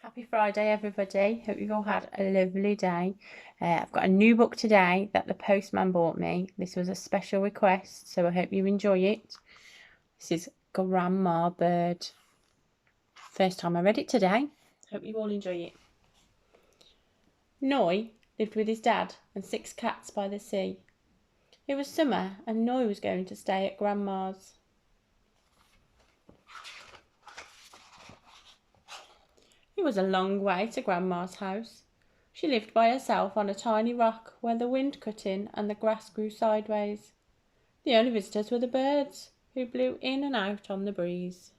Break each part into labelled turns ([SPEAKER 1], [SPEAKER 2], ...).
[SPEAKER 1] Happy Friday, everybody. Hope you've all had a lovely day. I've got a new book today that the postman bought me. This was a special request, so I hope you enjoy it. This is Grandma Bird. First time I read it today. Hope you all enjoy it. Noy lived with his dad and 6 cats by the sea. It was summer and Noy was going to stay at Grandma's. It was a long way to Grandma's house. She lived by herself on a tiny rock where the wind cut in and the grass grew sideways. The only visitors were the birds, who blew in and out on the breeze.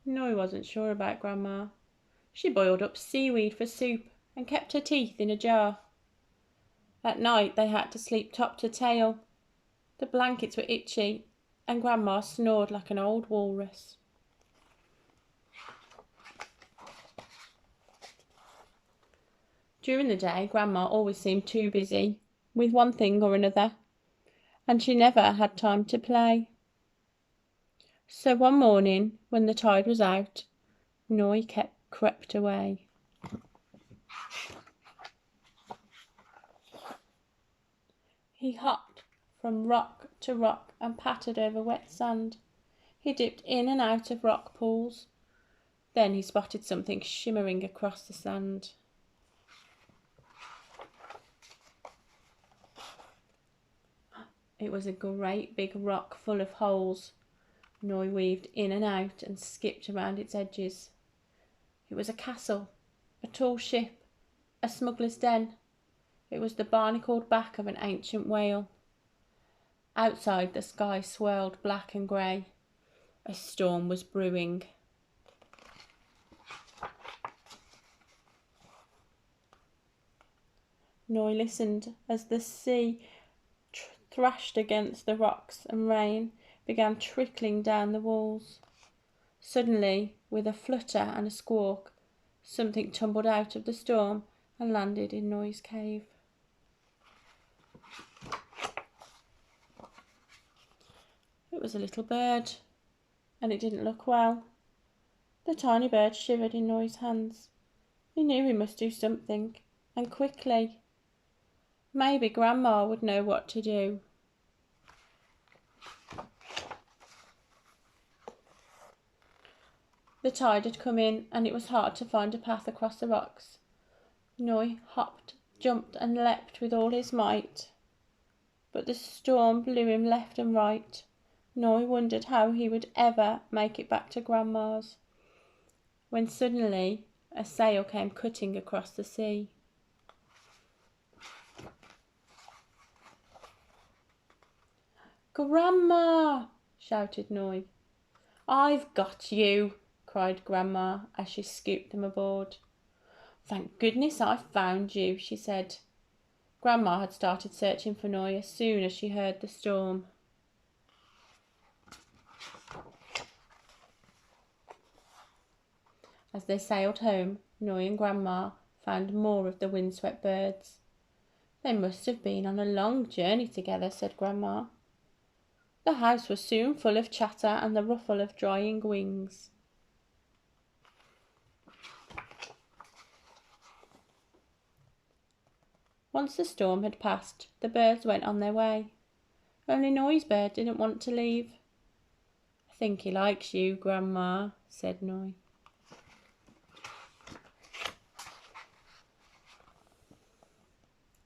[SPEAKER 1] Noy wasn't sure about Grandma. She boiled up seaweed for soup and kept her teeth in a jar. At night they had to sleep top to tail. The blankets were itchy and Grandma snored like an old walrus. During the day, Grandma always seemed too busy with one thing or another, and she never had time to play. So one morning, when the tide was out, Noy crept away. He hopped from rock to rock and pattered over wet sand. He dipped in and out of rock pools. Then he spotted something shimmering across the sand. It was a great big rock full of holes. Noy weaved in and out and skipped around its edges. It was a castle, a tall ship, a smuggler's den. It was the barnacled back of an ancient whale. Outside, the sky swirled black and grey. A storm was brewing. Noy listened as the sea thrashed against the rocks and rain began trickling down the walls. Suddenly, with a flutter and a squawk, something tumbled out of the storm and landed in Noy's cave. It was a little bird, and it didn't look well. The tiny bird shivered in Noy's hands. He knew he must do something, and quickly. Maybe Grandma would know what to do. The tide had come in, and it was hard to find a path across the rocks. Noy hopped, jumped and leapt with all his might. But the storm blew him left and right. Noy wondered how he would ever make it back to Grandma's, when suddenly a sail came cutting across the sea. "Grandma!" shouted Noy. "I've got you!" cried Grandma as she scooped them aboard. "Thank goodness I found you," she said. Grandma had started searching for Noy as soon as she heard the storm. As they sailed home, Noy and Grandma found more of the windswept birds. "They must have been on a long journey together," said Grandma. The house was soon full of chatter and the ruffle of drying wings. Once the storm had passed, the birds went on their way. Only Noy's bird didn't want to leave. "I think he likes you, Grandma," said Noy.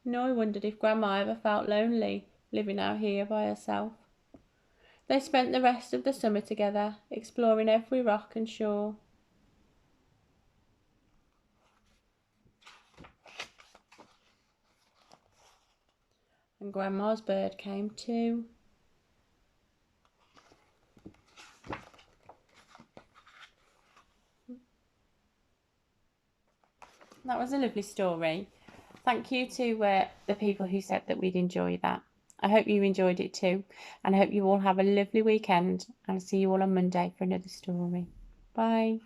[SPEAKER 1] Noy wondered if Grandma ever felt lonely, living out here by herself. They spent the rest of the summer together, exploring every rock and shore. And Grandma's bird came too. That was a lovely story. Thank you to the people who said that we'd enjoy that. I hope you enjoyed it too, and I hope you all have a lovely weekend, and I'll see you all on Monday for another story. Bye.